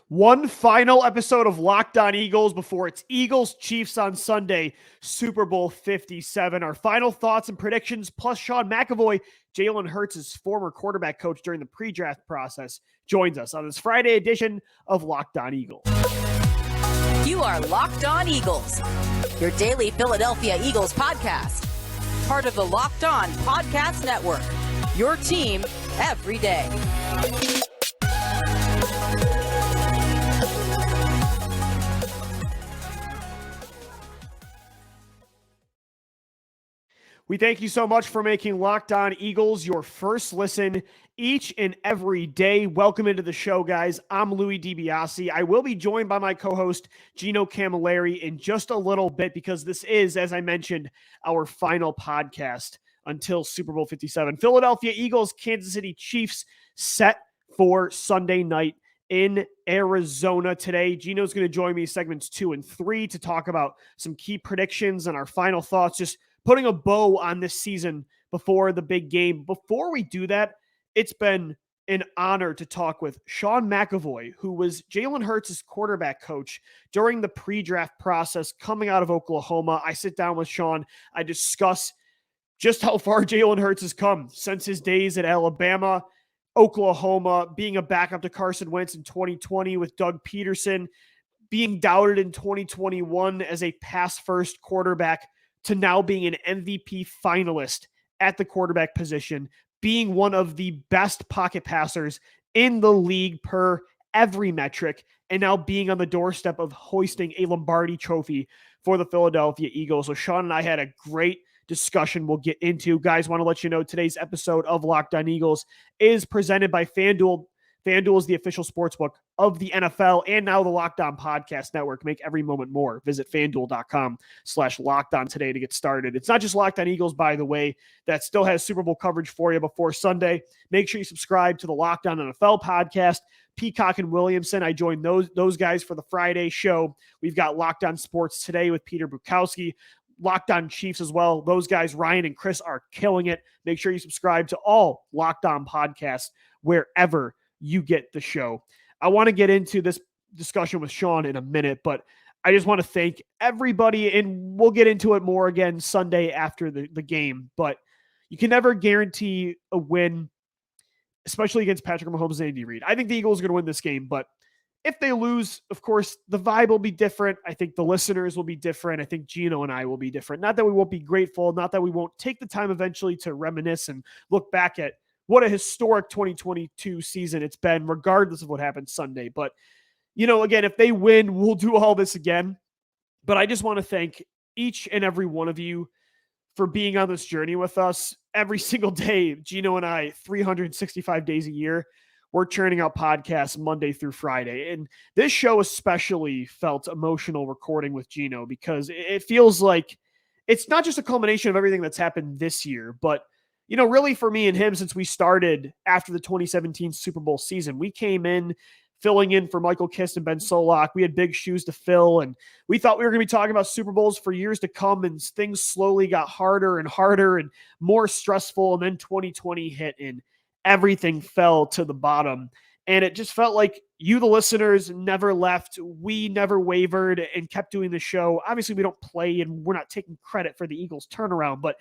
One final episode of Locked On Eagles before it's Eagles Chiefs on Sunday, Super Bowl 57. Our final thoughts and predictions, plus Sean McEvoy, Jalen Hurts' former quarterback coach during the pre-draft process, joins us on this Friday edition of Locked On Eagles. You are Locked On Eagles, your daily Philadelphia Eagles podcast. Part of the Locked On Podcast Network, your team every day. We thank you so much for making Locked On Eagles your first listen each and every day. Welcome into the show, guys. I'm Louie DiBiase. I will be joined by my co-host, Gino Camilleri, in just a little bit because this is, as I mentioned, our final podcast until Super Bowl 57. Philadelphia Eagles, Kansas City Chiefs set for Sunday night in Arizona today. Gino's going to join me segments 2 and 3 to talk about some key predictions and our final thoughts, just putting a bow on this season before the big game. Before we do that, it's been an honor to talk with Sean McEvoy, who was Jalen Hurts' quarterback coach during the pre-draft process coming out of Oklahoma. I sit down with Sean. I discuss just how far Jalen Hurts has come since his days at Alabama, Oklahoma, being a backup to Carson Wentz in 2020 with Doug Peterson, being doubted in 2021 as a pass-first quarterback, to now being an MVP finalist at the quarterback position, being one of the best pocket passers in the league per every metric, and now being on the doorstep of hoisting a Lombardi trophy for the Philadelphia Eagles. So Sean and I had a great discussion we'll get into. Guys, want to let you know today's episode of Locked On Eagles is presented by FanDuel. FanDuel is the official sportsbook of the NFL and now the Locked On Podcast Network. Make every moment more. Visit FanDuel.com/LockedOn today to get started. It's not just Locked On Eagles, by the way, that still has Super Bowl coverage for you before Sunday. Make sure you subscribe to the Locked On NFL podcast. Peacock and Williamson, I joined those guys for the Friday show. We've got Locked On Sports Today with Peter Bukowski. Locked On Chiefs as well. Those guys, Ryan and Chris, are killing it. Make sure you subscribe to all Locked On podcasts wherever you get the show. I want to get into this discussion with Sean in a minute, but I just want to thank everybody, and we'll get into it more again Sunday after the game, but you can never guarantee a win, especially against Patrick Mahomes and Andy Reid. I think the Eagles are going to win this game, but if they lose, of course, the vibe will be different. I think the listeners will be different. I think Gino and I will be different. Not that we won't be grateful, not that we won't take the time eventually to reminisce and look back at what a historic 2022 season it's been, regardless of what happens Sunday. But, again, if they win, we'll do all this again. But I just want to thank each and every one of you for being on this journey with us every single day. Gino and I, 365 days a year, we're churning out podcasts Monday through Friday. And this show especially felt emotional recording with Gino because it feels like it's not just a culmination of everything that's happened this year, but really for me and him, since we started after the 2017 Super Bowl season, we came in filling in for Michael Kiss and Ben Solak. We had big shoes to fill, and we thought we were going to be talking about Super Bowls for years to come, and things slowly got harder and harder and more stressful, and then 2020 hit, and everything fell to the bottom. And it just felt like you, the listeners, never left. We never wavered and kept doing the show. Obviously, we don't play, and we're not taking credit for the Eagles' turnaround, but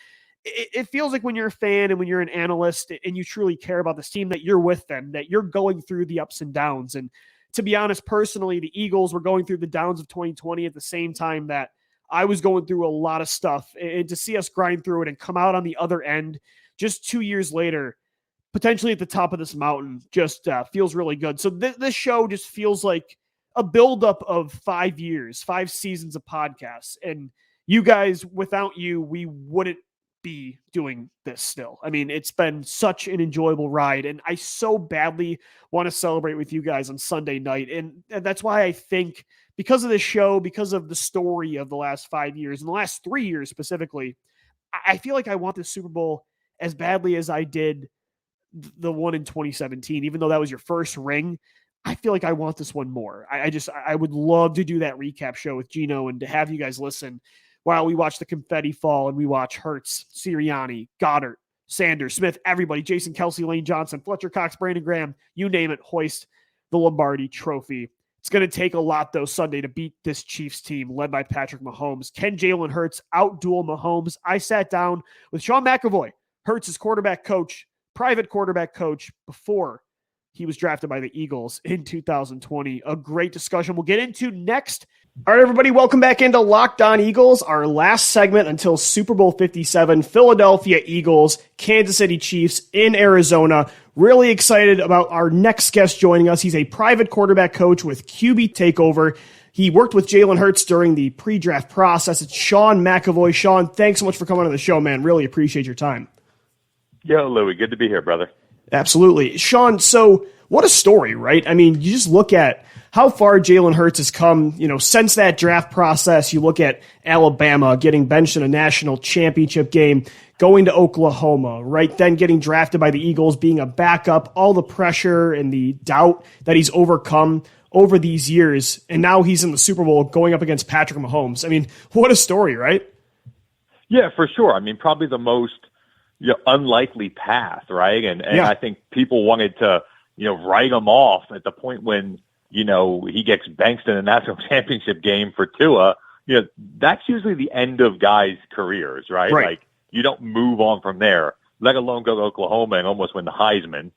it feels like when you're a fan and when you're an analyst and you truly care about this team, that you're with them, that you're going through the ups and downs. And to be honest, personally, the Eagles were going through the downs of 2020 at the same time that I was going through a lot of stuff. And to see us grind through it and come out on the other end just 2 years later, potentially at the top of this mountain, just feels really good. So this show just feels like a buildup of 5 years, 5 seasons of podcasts. And you guys, without you, we wouldn't be doing this still. I mean, it's been such an enjoyable ride, and I so badly want to celebrate with you guys on Sunday night. And that's why I think, because of this show, because of the story of the last 5 years and the last 3 years specifically, I feel like I want this Super Bowl as badly as I did the one in 2017. Even though that was your first ring, I feel like I want this one more. I would love to do that recap show with Gino and to have you guys listen while we watch the confetti fall and we watch Hurts, Sirianni, Goddard, Sanders, Smith, everybody, Jason Kelsey, Lane Johnson, Fletcher Cox, Brandon Graham, you name it, hoist the Lombardi trophy It's going to take a lot, though, Sunday to beat this Chiefs team led by Patrick Mahomes. Can Jalen Hurts outduel Mahomes? I sat down with Sean McEvoy, Hurts' quarterback coach, private quarterback coach, before he was drafted by the Eagles in 2020. A great discussion we'll get into next. All right, everybody, welcome back into Locked On Eagles, our last segment until Super Bowl 57, Philadelphia Eagles, Kansas City Chiefs in Arizona. Really excited about our next guest joining us. He's a private quarterback coach with QB Takeover. He worked with Jalen Hurts during the pre-draft process. It's Sean McEvoy. Sean, thanks so much for coming on the show, man. Really appreciate your time. Yo, Louie, good to be here, brother. Absolutely. Sean, so what a story, right? I mean, you just look at how far Jalen Hurts has come, since that draft process. You look at Alabama getting benched in a national championship game, going to Oklahoma, right? Then getting drafted by the Eagles, being a backup, all the pressure and the doubt that he's overcome over these years. And now he's in the Super Bowl going up against Patrick Mahomes. I mean, what a story, right? Yeah, for sure. I mean, probably the most unlikely path, right? And yeah. I think people wanted to, write him off at the point when, he gets benched in a national championship game for Tua. That's usually the end of guys' careers, right? Like, you don't move on from there, let alone go to Oklahoma and almost win the Heisman,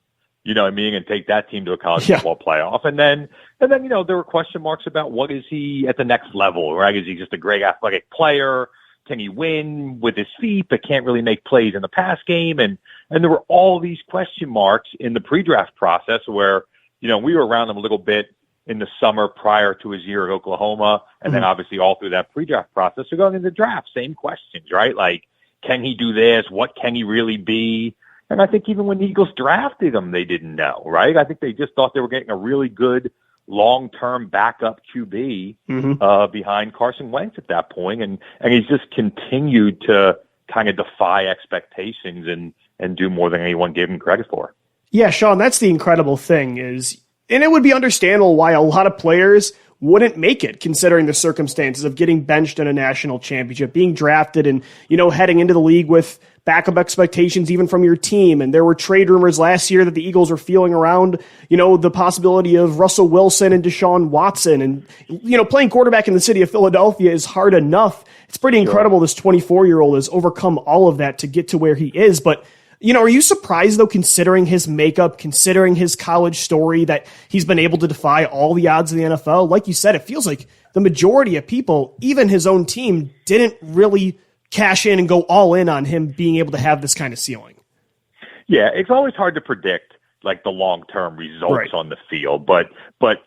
and take that team to a college football playoff. And then, there were question marks about what is he at the next level, right? Is he just a great athletic player? Can he win with his feet, but can't really make plays in the pass game? And there were all these question marks in the pre-draft process where, we were around him a little bit in the summer prior to his year at Oklahoma. And then obviously all through that pre-draft process. So going into the draft, same questions, right? Like, can he do this? What can he really be? And I think even when the Eagles drafted him, they didn't know, right? I think they just thought they were getting a really good long-term backup QB behind Carson Wentz at that point. And he's just continued to kind of defy expectations and do more than anyone gave him credit for. Yeah, Sean, that's the incredible thing is, and it would be understandable why a lot of players wouldn't make it considering the circumstances of getting benched in a national championship, being drafted and, heading into the league with backup expectations even from your team. And there were trade rumors last year that the Eagles were feeling around, the possibility of Russell Wilson and Deshaun Watson. And, playing quarterback in the city of Philadelphia is hard enough. It's pretty incredible this 24-year-old has overcome all of that to get to where he is. But, are you surprised, though, considering his makeup, considering his college story, that he's been able to defy all the odds of the NFL? Like you said, it feels like the majority of people, even his own team, didn't really cash in and go all in on him being able to have this kind of ceiling. Yeah, it's always hard to predict like the long-term results on the field. But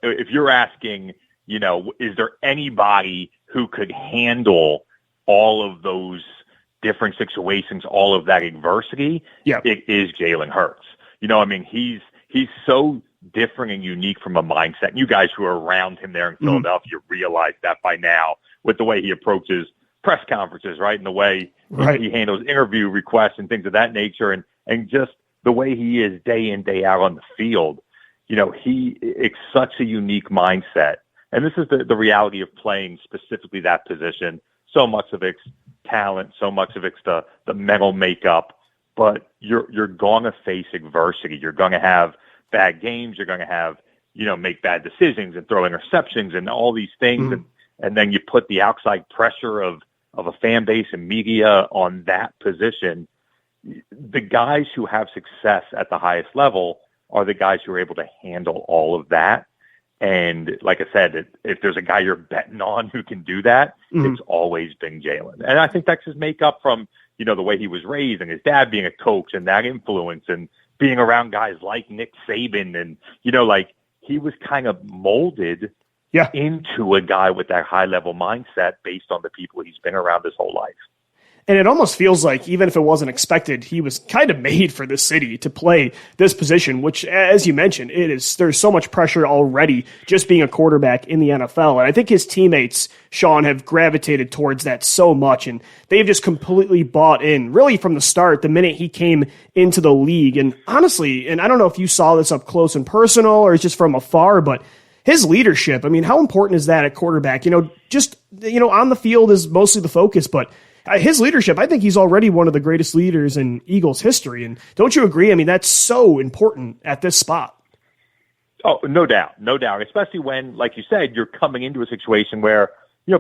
if you're asking, is there anybody who could handle all of those different situations, all of that adversity? It is Jalen Hurts. He's so different and unique from a mindset. And you guys who are around him there in Philadelphia realize that by now with the way he approaches press conferences, right? And the way he handles interview requests and things of that nature, and just the way he is day in, day out on the field. It's such a unique mindset. And this is the reality of playing specifically that position. So much of it's talent, so much of it's the mental makeup, but you're going to face adversity. You're going to have bad games. You're going to have, make bad decisions and throw interceptions and all these things. And then you put the outside pressure of a fan base and media on that position. The guys who have success at the highest level are the guys who are able to handle all of that. And like I said, if there's a guy you're betting on who can do that, it's always been Jalen. And I think that's his makeup from, the way he was raised and his dad being a coach and that influence and being around guys like Nick Saban. And, he was kind of molded into a guy with that high level mindset based on the people he's been around his whole life. And it almost feels like, even if it wasn't expected, he was kind of made for this city to play this position, which, as you mentioned, there's so much pressure already just being a quarterback in the NFL. And I think his teammates, Sean, have gravitated towards that so much, and they've just completely bought in, really from the start, the minute he came into the league. And honestly, and I don't know if you saw this up close and personal or just from afar, but his leadership, I mean, how important is that at quarterback? On the field is mostly the focus, but his leadership, I think he's already one of the greatest leaders in Eagles history. And don't you agree? I mean, that's so important at this spot. Oh, no doubt. Especially when, like you said, you're coming into a situation where,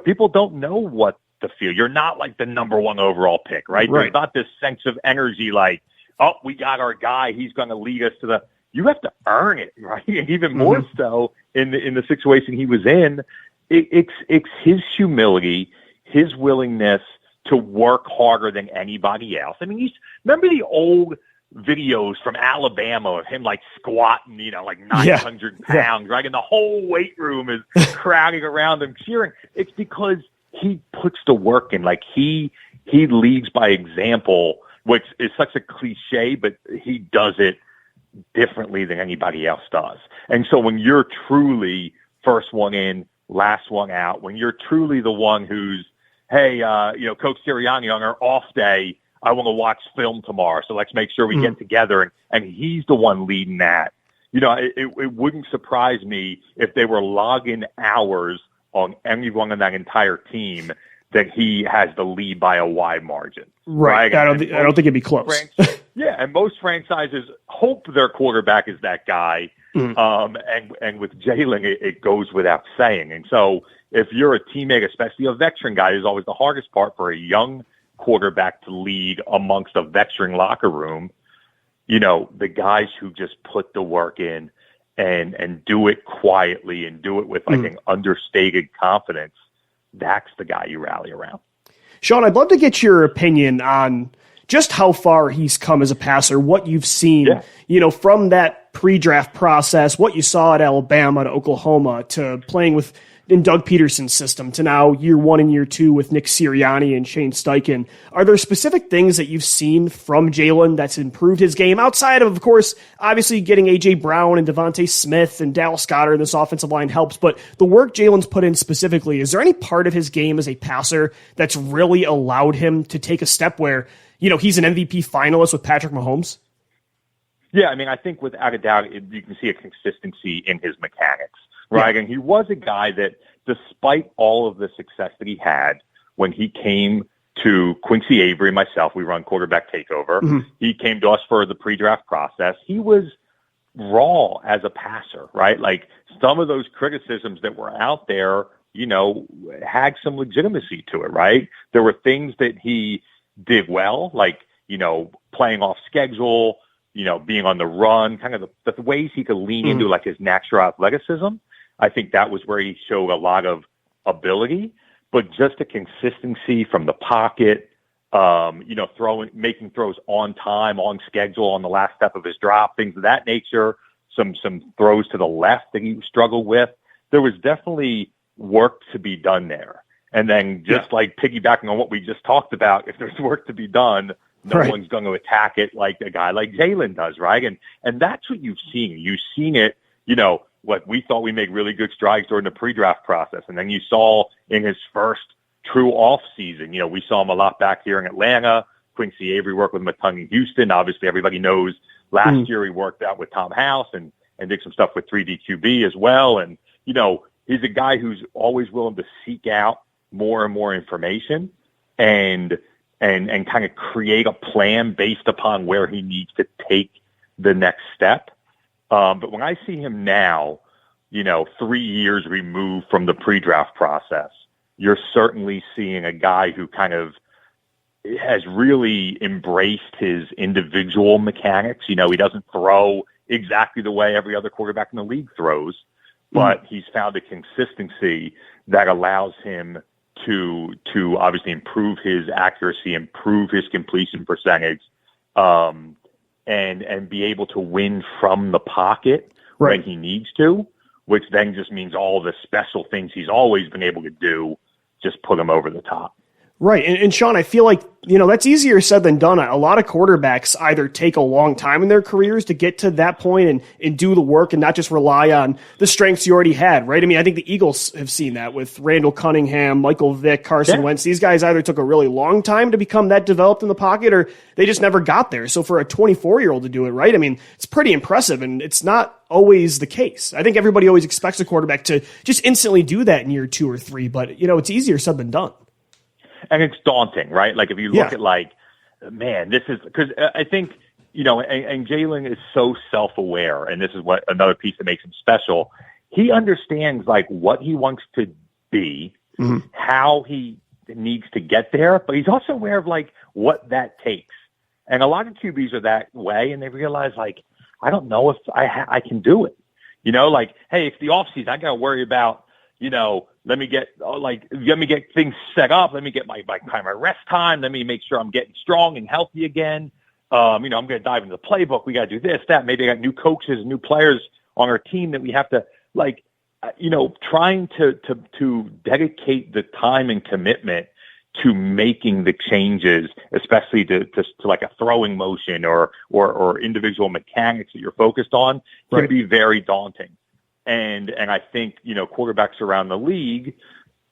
people don't know what to feel. You're not like the number one overall pick, right? There's not this sense of energy like, oh, we got our guy. He's going to lead us to the. You have to earn it, right? And even more so in the situation he was in. It's his humility, his willingness to work harder than anybody else. I mean, remember the old videos from Alabama of him like squatting, like 900 pounds, right? And the whole weight room is crowding around him cheering. It's because he puts the work in. Like he leads by example, which is such a cliche, but he does it differently than anybody else does. And so when you're truly first one in, last one out, when you're truly the one who's, hey, Coach Sirianni on our off day, I want to watch film tomorrow, so let's make sure we get together. And he's the one leading that. It wouldn't surprise me if they were logging hours on anyone on that entire team that he has the lead by a wide margin. Right. I don't think it'd be close. And most franchises hope their quarterback is that guy. And with Jalen, it goes without saying. And so if you're a teammate, especially a veteran guy, is always the hardest part for a young quarterback to lead amongst a veteran locker room. The guys who just put the work in and do it quietly and do it with like an understated confidence, that's the guy you rally around. Sean, I'd love to get your opinion on just how far he's come as a passer, what you've seen, from that pre-draft process, what you saw at Alabama to Oklahoma to playing in Doug Peterson's system to now year 1 and year 2 with Nick Sirianni and Shane Steichen. Are there specific things that you've seen from Jalen that's improved his game outside of course, obviously getting A.J. Brown and Devontae Smith and Dallas Goedert in this offensive line helps, but the work Jalen's put in specifically, is there any part of his game as a passer that's really allowed him to take a step where, he's an MVP finalist with Patrick Mahomes? Yeah, I mean, I think without a doubt, you can see a consistency in his mechanics. Right. And he was a guy that, despite all of the success that he had when he came to Quincy Avery and myself, we run quarterback takeover. He came to us for the pre-draft process. He was raw as a passer, right? Like some of those criticisms that were out there, had some legitimacy to it, right? There were things that he did well, like, playing off schedule, being on the run, kind of the ways he could lean into like his natural athleticism. I think that was where he showed a lot of ability, but just the consistency from the pocket, making throws on time, on schedule, on the last step of his drop, things of that nature, some throws to the left that he struggled with. There was definitely work to be done there. And then just like piggybacking on what we just talked about, if there's work to be done, no one's going to attack it like a guy like Jalen does, right? And that's what you've seen. You've seen it, what we thought we made really good strides during the pre-draft process. And then you saw in his first true off season, we saw him a lot back here in Atlanta. Quincy Avery worked with him a ton in Houston. Obviously, everybody knows last year he worked out with Tom House and did some stuff with 3D QB as well. And, he's a guy who's always willing to seek out more and more information and kind of create a plan based upon where he needs to take the next step. But when I see him now, 3 years removed from the pre-draft process, you're certainly seeing a guy who kind of has really embraced his individual mechanics. He doesn't throw exactly the way every other quarterback in the league throws, but he's found a consistency that allows him to obviously improve his accuracy, improve his completion percentage, and be able to win from the pocket when he needs to, which then just means all the special things he's always been able to do just put him over the top. Right. And Sean, I feel like, that's easier said than done. A lot of quarterbacks either take a long time in their careers to get to that point and do the work and not just rely on the strengths you already had, right? I mean, I think the Eagles have seen that with Randall Cunningham, Michael Vick, Carson Wentz. These guys either took a really long time to become that developed in the pocket or they just never got there. So for a 24-year-old to do it, right? I mean, it's pretty impressive, and it's not always the case. I think everybody always expects a quarterback to just instantly do that in year 2 or 3, but, it's easier said than done. And it's daunting, right? Like if you look at man, this is because I think and Jalen is so self-aware, and this is what another piece that makes him special. He understands like what he wants to be, how he needs to get there, but he's also aware of like what that takes. And a lot of QBs are that way, and they realize like, I don't know if I can do it. Like, hey, it's the off season. I got to worry about, let me get things set up. Let me get my rest time. Let me make sure I'm getting strong and healthy again. I'm going to dive into the playbook. We got to do this, that. Maybe I got new coaches, new players on our team that we have to trying to dedicate the time and commitment to making the changes, especially to like a throwing motion or individual mechanics that you're focused on, can be very daunting. And I think, quarterbacks around the league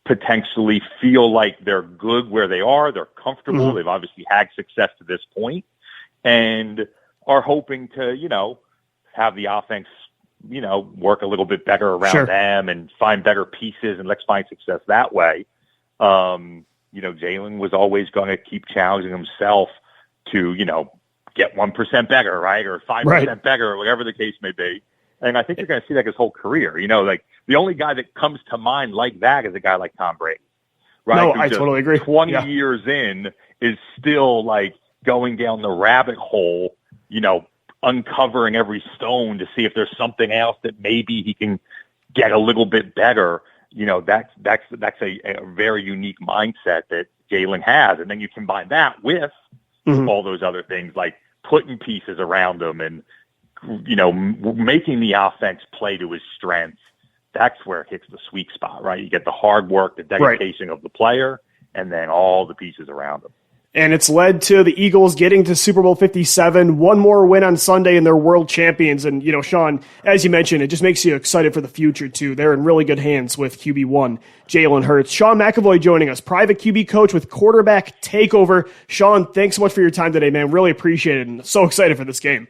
potentially feel like they're good where they are. They're comfortable. They've obviously had success to this point and are hoping to, have the offense, work a little bit better around them and find better pieces, and let's find success that way. Jalen was always going to keep challenging himself to, get 1% better, right? Or 5% better, or whatever the case may be. And I think you're going to see that his whole career. Like the only guy that comes to mind like that is a guy like Tom Brady, right? No, I totally agree. 20 years in is still like going down the rabbit hole, uncovering every stone to see if there's something else that maybe he can get a little bit better. That's a very unique mindset that Jalen has. And then you combine that with all those other things like putting pieces around him and, making the offense play to his strengths. That's where it hits the sweet spot, right? You get the hard work, the dedication of the player, and then all the pieces around him. And it's led to the Eagles getting to Super Bowl 57, one more win on Sunday, and they're world champions. And, Sean, as you mentioned, it just makes you excited for the future, too. They're in really good hands with QB1, Jalen Hurts. Sean McEvoy joining us, private QB coach with Quarterback Takeover. Sean, thanks so much for your time today, man. Really appreciate it, and so excited for this game.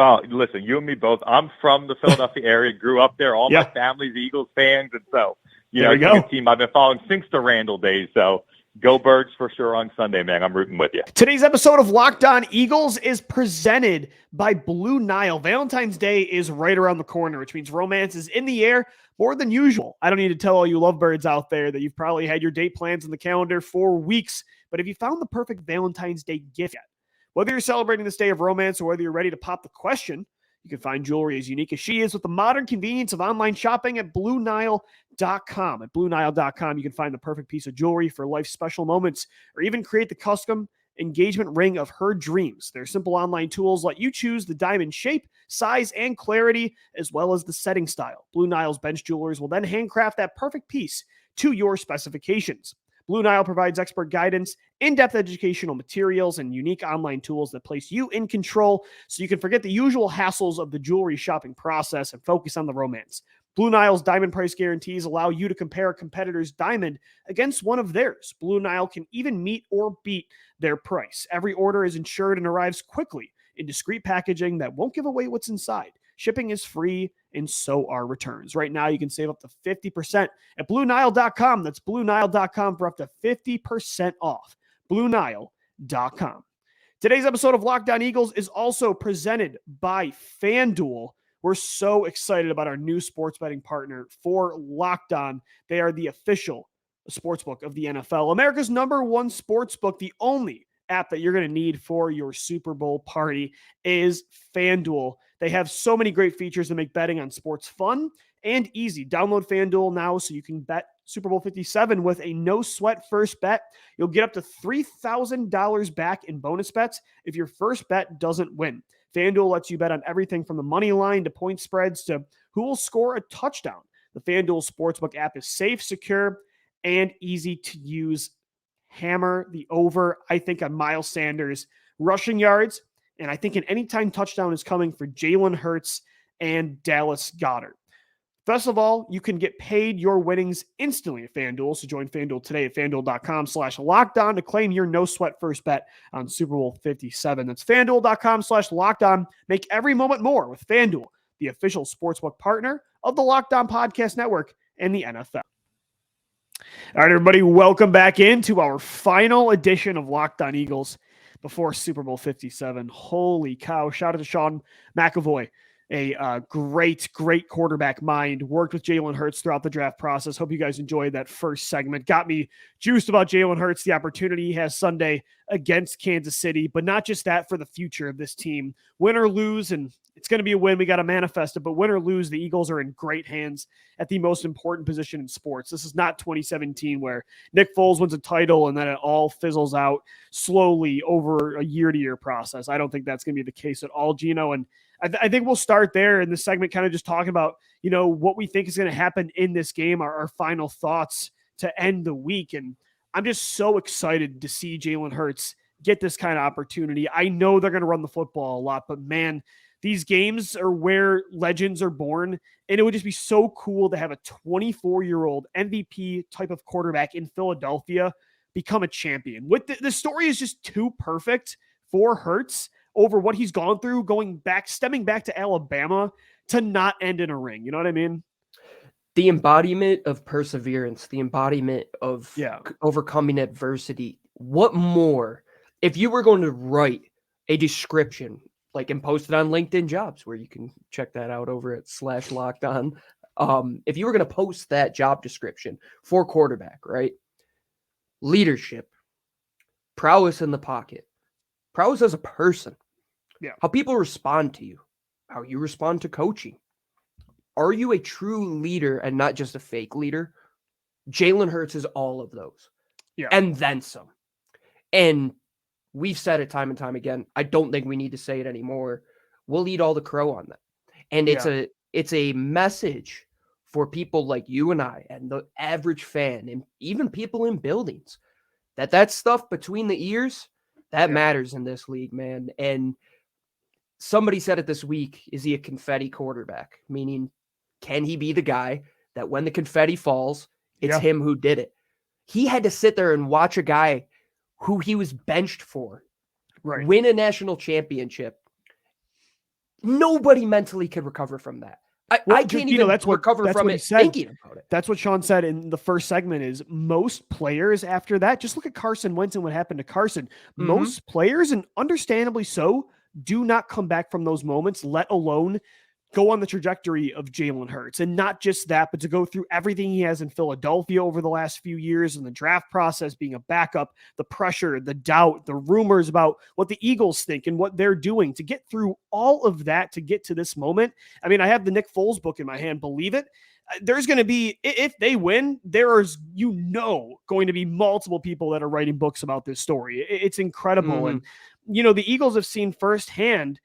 Oh, listen, you and me both. I'm from the Philadelphia area, grew up there. All my family's Eagles fans, and so, it's a team I've been following since the Randall days, so go Birds for sure on Sunday, man. I'm rooting with you. Today's episode of Locked On Eagles is presented by Blue Nile. Valentine's Day is right around the corner, which means romance is in the air more than usual. I don't need to tell all you lovebirds out there that you've probably had your date plans in the calendar for weeks, but have you found the perfect Valentine's Day gift yet? Whether you're celebrating this day of romance or whether you're ready to pop the question, you can find jewelry as unique as she is with the modern convenience of online shopping at BlueNile.com. At BlueNile.com, you can find the perfect piece of jewelry for life's special moments or even create the custom engagement ring of her dreams. Their simple online tools let you choose the diamond shape, size, and clarity, as well as the setting style. Blue Nile's bench jewelers will then handcraft that perfect piece to your specifications. Blue Nile provides expert guidance, in-depth educational materials, and unique online tools that place you in control so you can forget the usual hassles of the jewelry shopping process and focus on the romance. Blue Nile's diamond price guarantees allow you to compare a competitor's diamond against one of theirs. Blue Nile can even meet or beat their price. Every order is insured and arrives quickly in discreet packaging that won't give away what's inside. Shipping is free, and so are returns. Right now, you can save up to 50% at BlueNile.com. That's BlueNile.com for up to 50% off. BlueNile.com. Today's episode of Locked On Eagles is also presented by FanDuel. We're so excited about our new sports betting partner for Locked On. They are the official sportsbook of the NFL. America's number one sportsbook, the only app that you're going to need for your Super Bowl party is FanDuel. They have so many great features that make betting on sports fun and easy. Download FanDuel now so you can bet Super Bowl 57 with a no-sweat first bet. You'll get up to $3,000 back in bonus bets if your first bet doesn't win. FanDuel lets you bet on everything from the money line to point spreads to who will score a touchdown. The FanDuel Sportsbook app is safe, secure, and easy to use. Hammer the over, I think, on Miles Sanders rushing yards, and I think an anytime touchdown is coming for Jalen Hurts and Dallas Goedert. Best of all, you can get paid your winnings instantly at FanDuel. So join FanDuel today at FanDuel.com/lockedon to claim your no sweat first bet on Super Bowl 57. That's FanDuel.com/lockedon. Make every moment more with FanDuel, the official sportsbook partner of the Locked On Podcast Network and the NFL. All right, everybody, welcome back into our final edition of Locked On Eagles. before Super Bowl 57. Holy cow. Shout out to Sean McEvoy, a great quarterback mind. Worked with Jalen Hurts throughout the draft process. Hope you guys enjoyed that first segment. Got me juiced about Jalen Hurts, the opportunity he has Sunday against Kansas City, but not just that, for the future of this team. Win or lose, and it's going to be a win. We got to manifest it, but win or lose, the Eagles are in great hands at the most important position in sports. This is not 2017 where Nick Foles wins a title and then it all fizzles out slowly over a year-to-year process. I don't think that's going to be the case at all, Gino. And I think we'll start there in this segment, kind of just talking about, what we think is going to happen in this game, our final thoughts to end the week. And I'm just so excited to see Jalen Hurts get this kind of opportunity. I know they're going to run the football a lot, but man, these games are where legends are born. And it would just be so cool to have a 24-year-old MVP type of quarterback in Philadelphia become a champion. With the story is just too perfect for Hurts over what he's gone through, stemming back to Alabama to not end in a ring. You know what I mean? The embodiment of perseverance, the embodiment of overcoming adversity. What more? If you were going to write a description, and post it on LinkedIn Jobs, where you can check that out over at /lockedon. If you were going to post that job description for quarterback, right? Leadership, prowess in the pocket, prowess as a person, how people respond to you, how you respond to coaching. Are you a true leader and not just a fake leader? Jalen Hurts is all of those. And then some. And we've said it time and time again. I don't think we need to say it anymore. We'll eat all the crow on that. And it's a message for people like you and I and the average fan and even people in buildings that stuff between the ears, that matters in this league, man. And somebody said it this week, is he a confetti quarterback? Meaning, can he be the guy that when the confetti falls, it's him who did it? He had to sit there and watch a guy who he was benched for win a national championship. Nobody mentally could recover from that. I can't even recover from it thinking about it. That's what Sean said in the first segment is most players after that, just look at Carson Wentz and what happened to Carson. Most players, and understandably so, do not come back from those moments, let alone go on the trajectory of Jalen Hurts. And not just that, but to go through everything he has in Philadelphia over the last few years in the draft process, being a backup, the pressure, the doubt, the rumors about what the Eagles think and what they're doing, to get through all of that to get to this moment. I mean, I have the Nick Foles book in my hand, believe it. There's going to be, if they win, there's, going to be multiple people that are writing books about this story. It's incredible. And, the Eagles have seen firsthand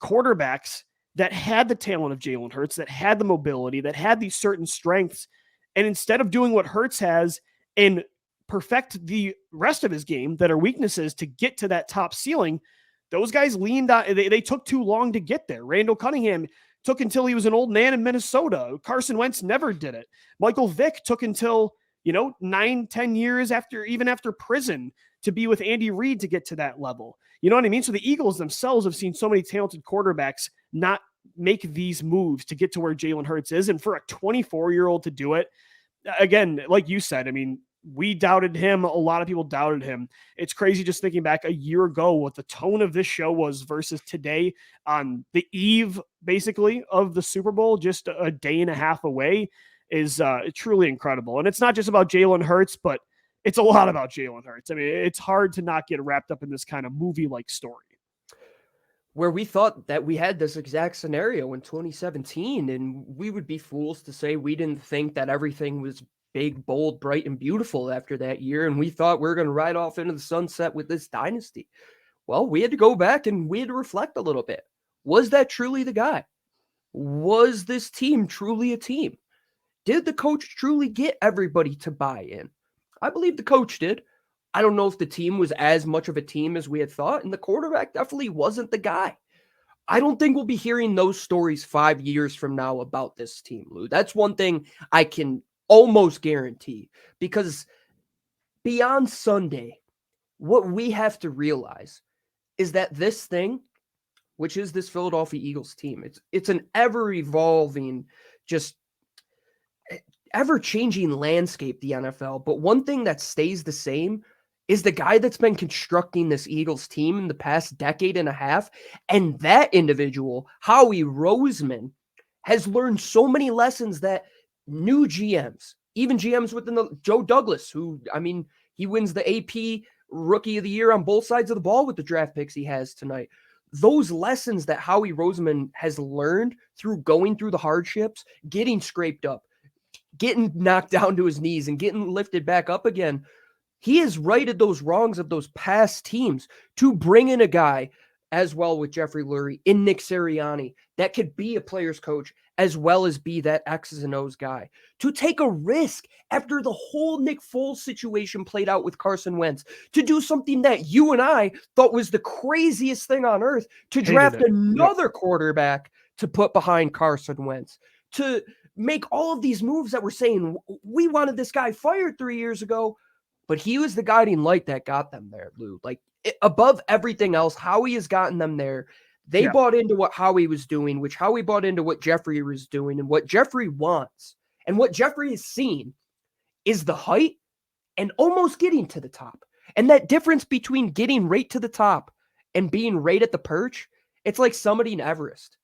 quarterbacks that had the talent of Jalen Hurts, that had the mobility, that had these certain strengths. And instead of doing what Hurts has and perfect the rest of his game that are weaknesses to get to that top ceiling, those guys leaned on, they took too long to get there. Randall Cunningham took until he was an old man in Minnesota. Carson Wentz never did it. Michael Vick took until, 9-10 years after prison to be with Andy Reid to get to that level. You know what I mean? So the Eagles themselves have seen so many talented quarterbacks not make these moves to get to where Jalen Hurts is. And for a 24-year-old to do it, again, like you said, I mean, we doubted him. A lot of people doubted him. It's crazy just thinking back a year ago what the tone of this show was versus today on the eve, basically, of the Super Bowl, just a day and a half away, is truly incredible. And it's not just about Jalen Hurts, but it's a lot about Jalen Hurts. I mean, it's hard to not get wrapped up in this kind of movie-like story. Where we thought that we had this exact scenario in 2017, and we would be fools to say we didn't think that everything was big, bold, bright, and beautiful after that year, and we thought we were going to ride off into the sunset with this dynasty. Well, we had to go back and we had to reflect a little bit. Was that truly the guy? Was this team truly a team? Did the coach truly get everybody to buy in? I believe the coach did. I don't know if the team was as much of a team as we had thought, and the quarterback definitely wasn't the guy. I don't think we'll be hearing those stories 5 years from now about this team, Lou. That's one thing I can almost guarantee, because beyond Sunday, what we have to realize is that this thing, which is this Philadelphia Eagles team, it's an ever-evolving, just ever-changing landscape, the NFL. But one thing that stays the same is the guy that's been constructing this Eagles team in the past decade and a half. And that individual, Howie Roseman, has learned so many lessons that new GMs, even GMs within the Joe Douglas, who, I mean, he wins the AP Rookie of the Year on both sides of the ball with the draft picks he has tonight. Those lessons that Howie Roseman has learned through going through the hardships, getting scraped up, getting knocked down to his knees and getting lifted back up again, he has righted those wrongs of those past teams to bring in a guy as well with Jeffrey Lurie in Nick Sirianni that could be a player's coach as well as be that X's and O's guy, to take a risk after the whole Nick Foles situation played out with Carson Wentz, to do something that you and I thought was the craziest thing on earth, to draft another quarterback to put behind Carson Wentz, to make all of these moves that we're saying, we wanted this guy fired 3 years ago, but he was the guiding light that got them there, Lou. Like, above everything else, Howie has gotten them there. They bought into what Howie was doing, which Howie bought into what Jeffrey was doing, and what Jeffrey wants. And what Jeffrey has seen is the height and almost getting to the top. And that difference between getting right to the top and being right at the perch, it's like summiting Everest.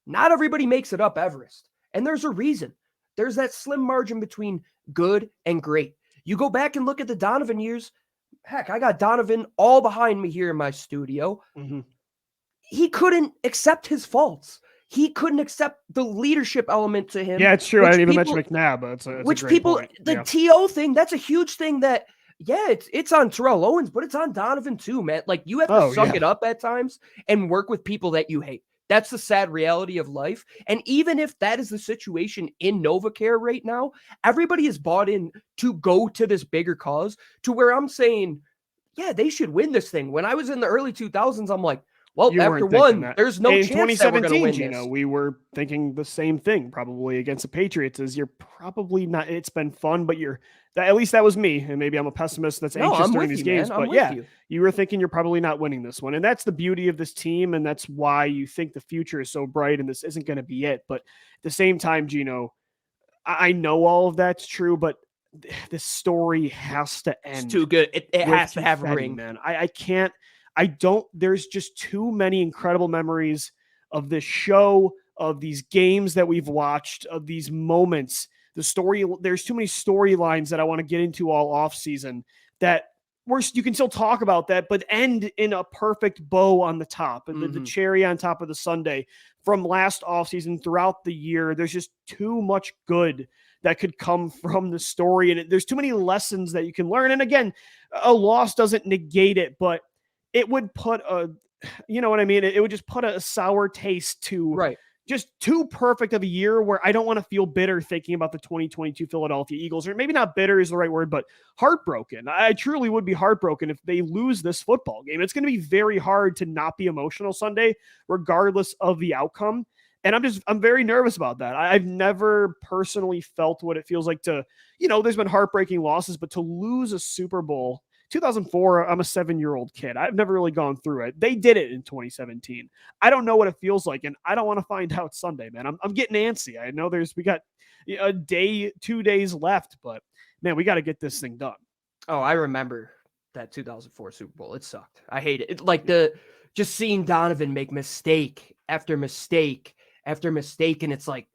Not everybody makes it up Everest. And there's a reason. There's that slim margin between good and great. You go back and look at the Donovan years. Heck, I got Donovan all behind me here in my studio. Mm-hmm. He couldn't accept his faults. He couldn't accept the leadership element to him. Yeah, it's true. I didn't even mention McNabb, but it's a great point. The TO thing, that's a huge thing that, it's on Terrell Owens, but it's on Donovan too, man. Like, you have to suck it up at times and work with people that you hate. That's the sad reality of life. And even if that is the situation in NovaCare right now, everybody is bought in to go to this bigger cause, to where I'm saying, they should win this thing. When I was in the early 2000s, I'm like, well, after one, there's no chance that we're going to win this. We were thinking the same thing probably against the Patriots, is you're probably not, it's been fun, but at least that was me. And maybe I'm a pessimist that's anxious during these games, but you were thinking you're probably not winning this one. And that's the beauty of this team. And that's why you think the future is so bright and this isn't going to be it. But at the same time, Gino, I know all of that's true, but this story has to end. It's too good. It has to have a ring, man. There's just too many incredible memories of this show, of these games that we've watched, of these moments. There's too many storylines that I want to get into all off season that you can still talk about that, but end in a perfect bow on the top and the cherry on top of the sundae from last off season throughout the year. There's just too much good that could come from the story. And there's too many lessons that you can learn. And again, a loss doesn't negate it, but it would put it would just put a sour taste to just too perfect of a year, where I don't want to feel bitter thinking about the 2022 Philadelphia Eagles, or maybe not bitter is the right word, but heartbroken. I truly would be heartbroken if they lose this football game. It's going to be very hard to not be emotional Sunday, regardless of the outcome. And I'm very nervous about that. I've never personally felt what it feels like to, there's been heartbreaking losses, but to lose a Super Bowl, 2004, I'm a 7-year-old kid. I've never really gone through it. They did it in 2017. I don't know what it feels like, and I don't want to find out Sunday, man. I'm getting antsy. I know we got a day, 2 days left, but man, we got to get this thing done. Oh, I remember that 2004 Super Bowl. It sucked. I hate it. Just seeing Donovan make mistake after mistake after mistake, and it's like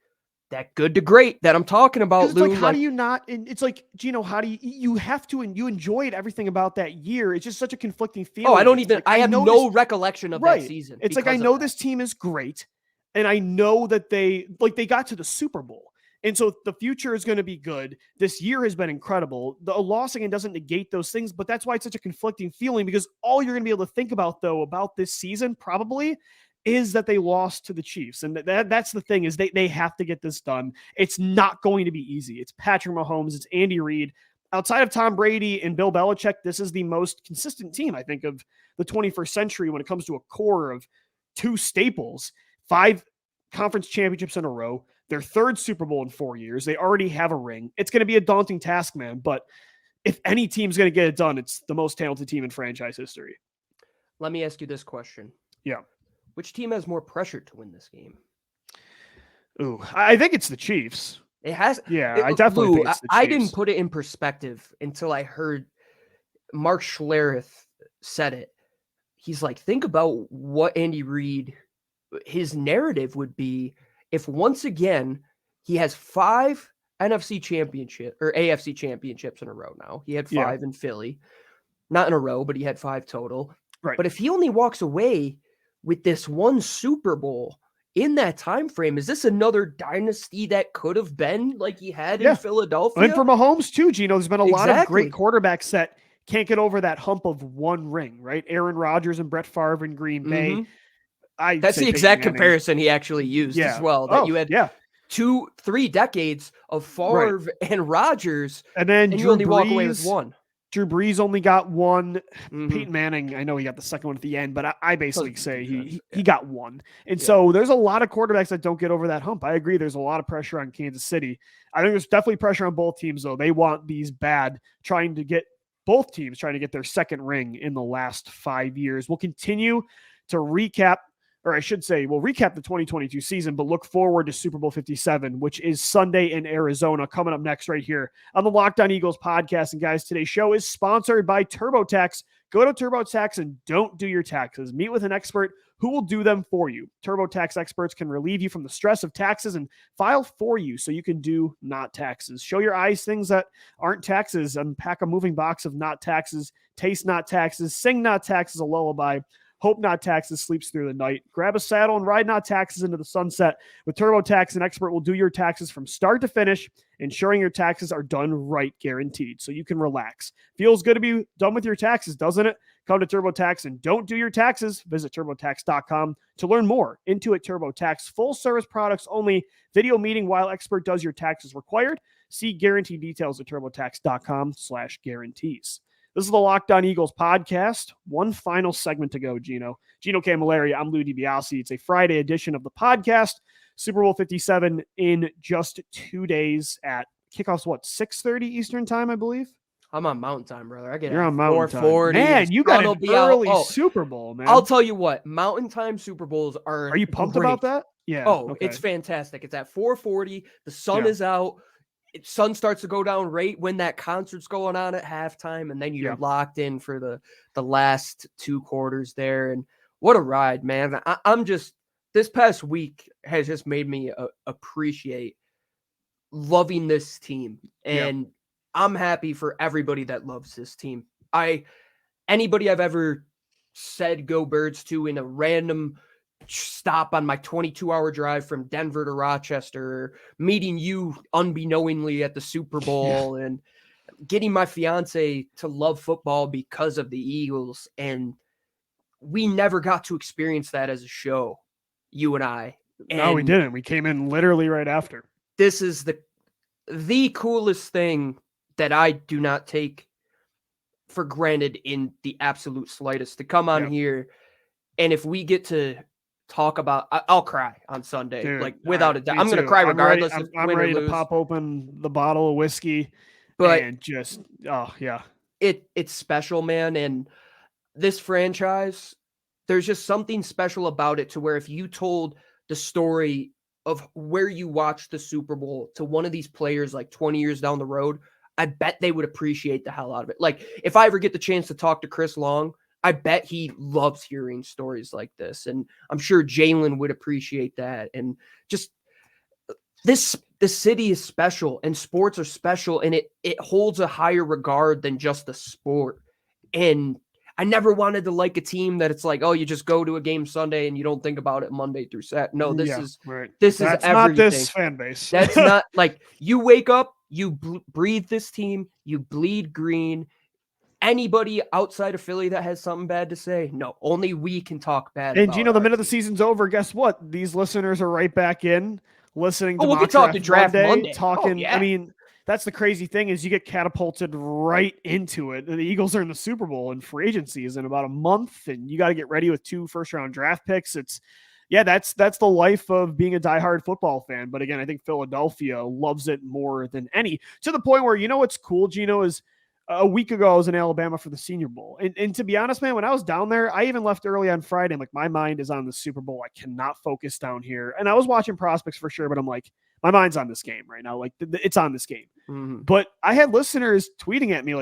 that good to great that I'm talking about, Lou. How do you not? And it's like, Gino, how do you have to, and you enjoyed everything about that year. It's just such a conflicting feeling. Oh, I have no recollection of that season. It's like, I know this team is great, and I know that they got to the Super Bowl. And so the future is going to be good. This year has been incredible. The loss again doesn't negate those things, but that's why it's such a conflicting feeling, because all you're going to be able to think about, though, about this season probably is that they lost to the Chiefs. And that's the thing, is they have to get this done. It's not going to be easy. It's Patrick Mahomes. It's Andy Reid. Outside of Tom Brady and Bill Belichick, this is the most consistent team, I think, of the 21st century when it comes to a core of two staples, 5 conference championships in a row, their 3rd Super Bowl in 4 years. They already have a ring. It's going to be a daunting task, man. But if any team's going to get it done, it's the most talented team in franchise history. Let me ask you this question. Yeah. Which team has more pressure to win this game? Ooh, I think it's the Chiefs. It has. Yeah, I definitely think it's the Chiefs. I didn't put it in perspective until I heard Mark Schlereth said it. He's like, think about what Andy Reid, his narrative would be if once again he has 5 NFC championship or AFC championships in a row now. He had 5 in Philly, not in a row, but he had 5 total. Right. But if he only walks away with this one Super Bowl in that time frame, is this another dynasty that could have been like he had in Philadelphia? And for Mahomes too, Gino, there's been a lot of great quarterbacks that can't get over that hump of one ring, right? Aaron Rodgers and Brett Favre in Green Bay. That's the exact comparison he actually used as well. That you had 2-3 decades of Favre and Rodgers, and then you only walk away with one. Drew Brees only got one. Peyton Manning, I know he got the second one at the end, but I basically say he got one. And so there's a lot of quarterbacks that don't get over that hump. I agree. There's a lot of pressure on Kansas City. I think there's definitely pressure on both teams, though. They want these both teams trying to get their second ring in the last 5 years. We'll continue to recap, or I should say, we'll recap the 2022 season, but look forward to Super Bowl 57, which is Sunday in Arizona, coming up next right here on the Locked On Eagles podcast. And guys, today's show is sponsored by TurboTax. Go to TurboTax and don't do your taxes. Meet with an expert who will do them for you. TurboTax experts can relieve you from the stress of taxes and file for you so you can do not taxes. Show your eyes things that aren't taxes. Unpack a moving box of not taxes. Taste not taxes. Sing not taxes a lullaby. Hope not taxes sleeps through the night. Grab a saddle and ride not taxes into the sunset. With TurboTax, an expert will do your taxes from start to finish, ensuring your taxes are done right, guaranteed, so you can relax. Feels good to be done with your taxes, doesn't it? Come to TurboTax and don't do your taxes. Visit TurboTax.com to learn more. Intuit TurboTax, full service products only. Video meeting while expert does your taxes required. See guarantee details at TurboTax.com/guarantees. This is the Locked On Eagles podcast. One final segment to go, Gino. Gino Camilleri, I'm Louie DiBiase. It's a Friday edition of the podcast. Super Bowl 57 in just 2 days at kickoffs, 6:30 Eastern time, I believe? I'm on Mountain Time, brother. You're on Mountain Time. Man, you got an early Super Bowl, man. I'll tell you what, Mountain Time Super Bowls are you pumped great. About that? Yeah. Oh, okay. It's fantastic. It's at 4:40. The sun is out. Sun starts to go down right when that concert's going on at halftime, and then you're locked in for the last 2 quarters there. And what a ride, man. I'm just, this past week has just made me appreciate loving this team. And I'm happy for everybody that loves this team. Anybody I've ever said go Birds to in a random stop on my 22-hour drive from Denver to Rochester, meeting you unbeknowingly at the Super Bowl, and getting my fiance to love football because of the Eagles. And we never got to experience that as a show, you and I. No, we didn't. We came in literally right after. This is the coolest thing that I do not take for granted in the absolute slightest, to come on here. And if we get to talk about, I'll cry on Sunday. Dude, without a doubt. I'm going to cry regardless. I'm ready to pop open the bottle of whiskey, but and just, it's special, man. And this franchise, there's just something special about it, to where if you told the story of where you watched the Super Bowl to one of these players 20 years down the road, I bet they would appreciate the hell out of it. If I ever get the chance to talk to Chris Long, I bet he loves hearing stories like this. And I'm sure Jalen would appreciate that. And just the city is special, and sports are special, and it holds a higher regard than just the sport. And I never wanted to like a team that it's you just go to a game Sunday and you don't think about it Monday through Saturday. No, this is That's everything. Not this fan base. That's not you wake up, you breathe this team, you bleed green. Anybody outside of Philly that has something bad to say, no, only we can talk bad. And Gino, the minute the season's over, guess what? These listeners are right back in listening to we'll talk to Draft Monday. Talking. I mean, that's the crazy thing, is you get catapulted right into it. The Eagles are in the Super Bowl, and free agency is in about a month, and you got to get ready with 2 first-round draft picks. That's the life of being a diehard football fan. But again, I think Philadelphia loves it more than any, to the point where, what's cool, Gino, is a week ago I was in Alabama for the Senior Bowl. And to be honest, man, when I was down there, I even left early on Friday. I'm my mind is on the Super Bowl. I cannot focus down here. And I was watching prospects for sure, but I'm my mind's on this game right now. It's on this game. Mm-hmm. But I had listeners tweeting at me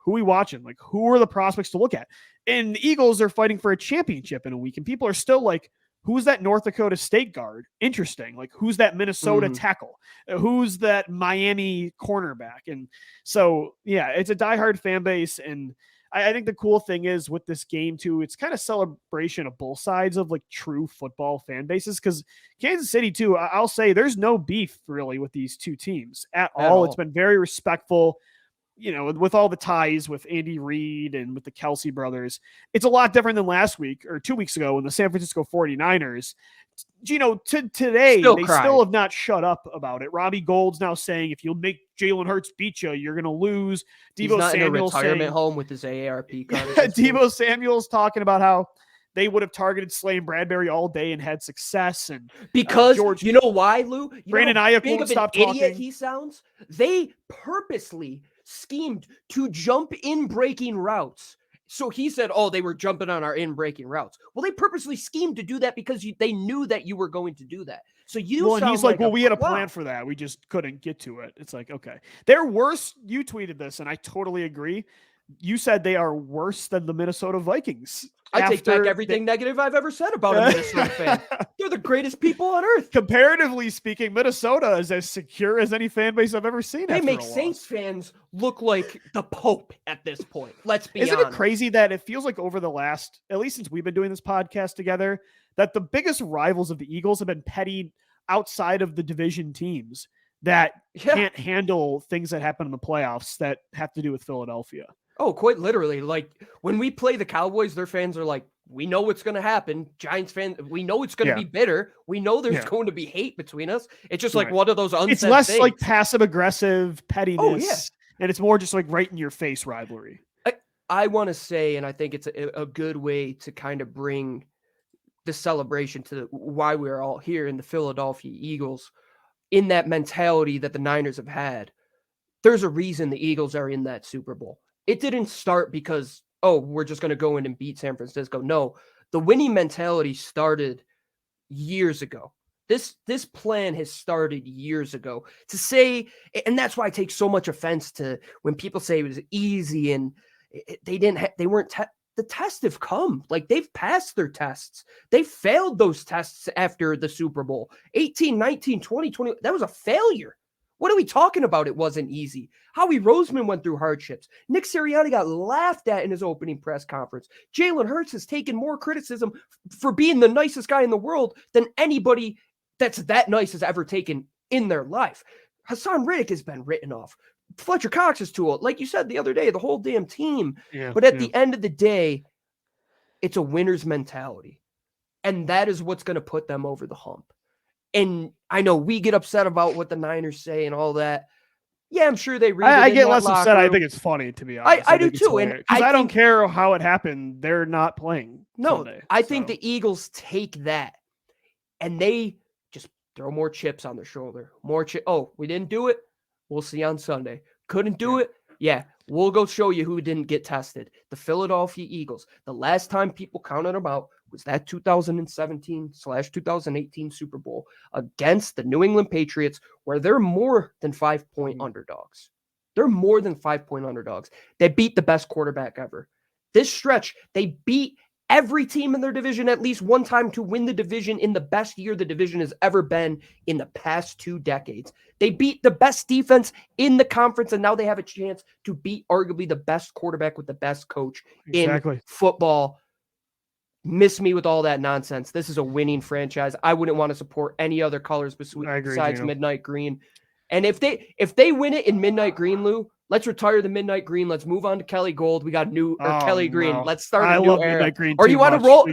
who are we watching? Like, who are the prospects to look at? And the Eagles are fighting for a championship in a week, and people are still like, who's that North Dakota State guard? Interesting. Like, who's that Minnesota tackle? Who's that Miami cornerback? And so, yeah, it's a diehard fan base. And I think the cool thing is with this game, too, it's kind of celebration of both sides of like true football fan bases. Because Kansas City, too, I'll say there's no beef really with these two teams at all. It's been very respectful. You know, with all the ties with Andy Reid and with the Kelsey brothers, it's a lot different than last week or 2 weeks ago when the San Francisco 49ers, Gino, today, they still have not shut up about it. Robbie Gold's now saying, if you make Jalen Hurts beat you, you're going to lose. He's not in a retirement home with his AARP card. Deebo Samuel's talking about how they would have targeted Slay and Bradbury all day and had success. And because you know why, Lou? Brandon Ayuk won't stop talking. Idiot he sounds. They purposely schemed to jump in breaking routes. So he said, oh, they were jumping on our in breaking routes. Well, they purposely schemed to do that because they knew that you were going to do that. So and he's like, well, we had a plan for that. We just couldn't get to it. It's like, okay. They're worse. You tweeted this, and I totally agree. You said they are worse than the Minnesota Vikings. I take back everything negative I've ever said about a Minnesota fan. They're the greatest people on earth. Comparatively speaking, Minnesota is as secure as any fan base I've ever seen. They make Saints fans look like the Pope at this point. Let's be honest. Isn't it crazy that it feels like over the last, at least since we've been doing this podcast together, that the biggest rivals of the Eagles have been petty outside of the division teams that can't handle things that happen in the playoffs that have to do with Philadelphia. Oh, quite literally. Like when we play the Cowboys, their fans are like, we know what's going to happen. Giants fans, we know it's going to be bitter. We know there's going to be hate between us. It's just like one of those unsaid It's less things. like passive aggressive pettiness. And it's more just like right in your face rivalry. I want to say, and I think it's a good way to kind of bring the celebration to why we're all here in the Philadelphia Eagles, in that mentality that the Niners have had. There's a reason the Eagles are in that Super Bowl. It didn't start because, we're just going to go in and beat San Francisco. No, the winning mentality started years ago. This plan has started years ago. To say, and that's why I take so much offense to when people say it was easy and the tests have come. Like they've passed their tests. They failed those tests after the Super Bowl. 18, 19, 20, 20. That was a failure. What are we talking about? It wasn't easy. Howie Roseman went through hardships. Nick Sirianni got laughed at in his opening press conference. Jalen Hurts has taken more criticism for being the nicest guy in the world than anybody that's that nice has ever taken in their life. Hassan Riddick has been written off. Fletcher Cox is too old. Like you said the other day, the whole damn team. But at the end of the day, it's a winner's mentality. And that is what's going to put them over the hump. And I know we get upset about what the Niners say and all that. Yeah, I'm sure they read it. I get less upset. I think it's funny, to be honest. I do too. And I don't care how it happened. They're not playing. Sunday, I think the Eagles take that and they just throw more chips on their shoulder. More chip. Oh, we didn't do it. We'll see on Sunday. Couldn't do it. Yeah, we'll go show you who didn't get tested. The Philadelphia Eagles. The last time people counted them out was that 2017/2018 Super Bowl against the New England Patriots, where they're more than 5-point underdogs. They're more than 5-point underdogs. They beat the best quarterback ever. This stretch, they beat every team in their division at least one time to win the division in the best year the division has ever been in the past 2 decades. They beat the best defense in the conference, and now they have a chance to beat arguably the best quarterback with the best coach in football. Miss me with all that nonsense. This is a winning franchise. I wouldn't want to support any other colors besides midnight green. And if they win it in midnight green, Lou, let's retire the midnight green. Let's move on to Kelly Gold. We got Kelly Green. No. Let's start a new era. Midnight green. Or you want to roll?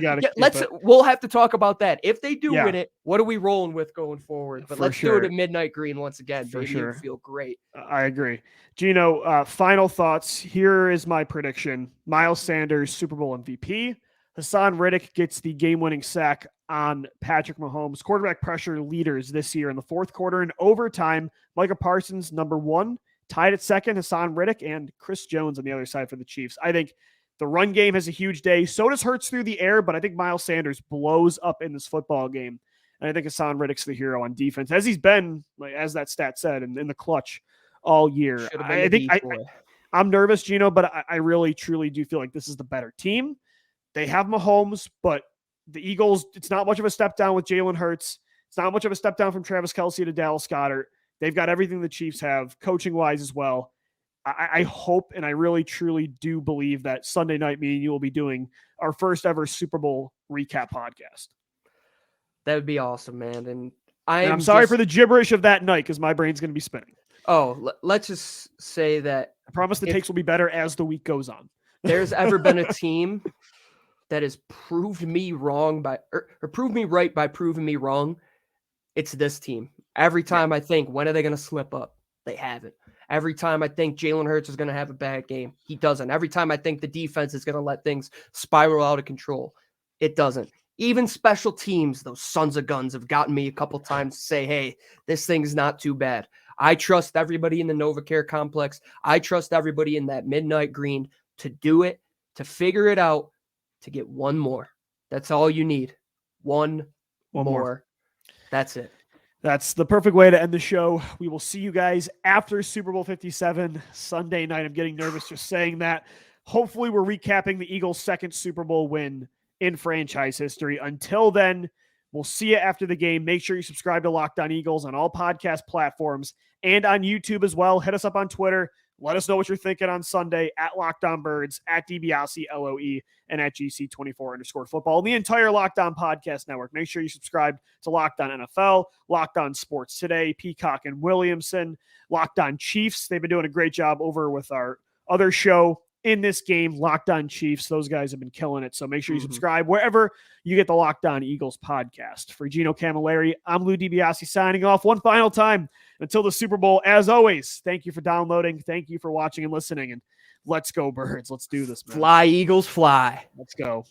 We'll have to talk about that. If they do win it, what are we rolling with going forward? But let's do it at midnight green once again. For sure. It'll feel great. I agree. Gino, final thoughts. Here is my prediction. Miles Sanders, Super Bowl MVP. Hassan Riddick gets the game-winning sack on Patrick Mahomes. Quarterback pressure leaders this year in the fourth quarter and overtime. Micah Parsons, number 1. Tied at second, Hassan Riddick, and Chris Jones on the other side for the Chiefs. I think the run game has a huge day. So does Hurts through the air, but I think Miles Sanders blows up in this football game. And I think Hassan Riddick's the hero on defense, as he's been, like, as that stat said, in the clutch all year. I'm nervous, Gino, but I really, truly do feel like this is the better team. They have Mahomes, but the Eagles, it's not much of a step down with Jalen Hurts. It's not much of a step down from Travis Kelce to Dallas Goedert. They've got everything the Chiefs have, coaching-wise as well. I hope, and I really, truly do believe that Sunday night, me and you will be doing our first ever Super Bowl recap podcast. That would be awesome, man. And I'm sorry for the gibberish of that night because my brain's going to be spinning. Oh, let's just say that I promise the takes will be better as the week goes on. There's ever been a team that has proved me wrong or proved me right by proving me wrong, it's this team. Every time I think, when are they going to slip up? They haven't. Every time I think Jalen Hurts is going to have a bad game, he doesn't. Every time I think the defense is going to let things spiral out of control, it doesn't. Even special teams, those sons of guns, have gotten me a couple times to say, hey, this thing's not too bad. I trust everybody in the NovaCare complex. I trust everybody in that midnight green to do it, to figure it out, to get one more. That's all you need. One more. That's it. That's the perfect way to end the show. We will see you guys after Super Bowl 57 Sunday night. I'm getting nervous just saying that. Hopefully we're recapping the Eagles' second Super Bowl win in franchise history. Until then, we'll see you after the game. Make sure you subscribe to Locked On Eagles on all podcast platforms and on YouTube as well. Hit us up on Twitter. Let us know what you're thinking on Sunday at Locked On Birds, at DiBiase, LOE, and at GC24_football. The entire Locked On Podcast Network. Make sure you subscribe to Locked On NFL, Locked On Sports Today, Peacock and Williamson, Locked On Chiefs. They've been doing a great job over with our other show in this game, Locked On Chiefs. Those guys have been killing it. So make sure you subscribe wherever you get the Locked On Eagles podcast. For Gino Camilleri, I'm Lou DiBiase signing off one final time until the Super Bowl. As always, thank you for downloading. Thank you for watching and listening. And let's go, Birds. Let's do this, man. Fly, Eagles, fly. Let's go.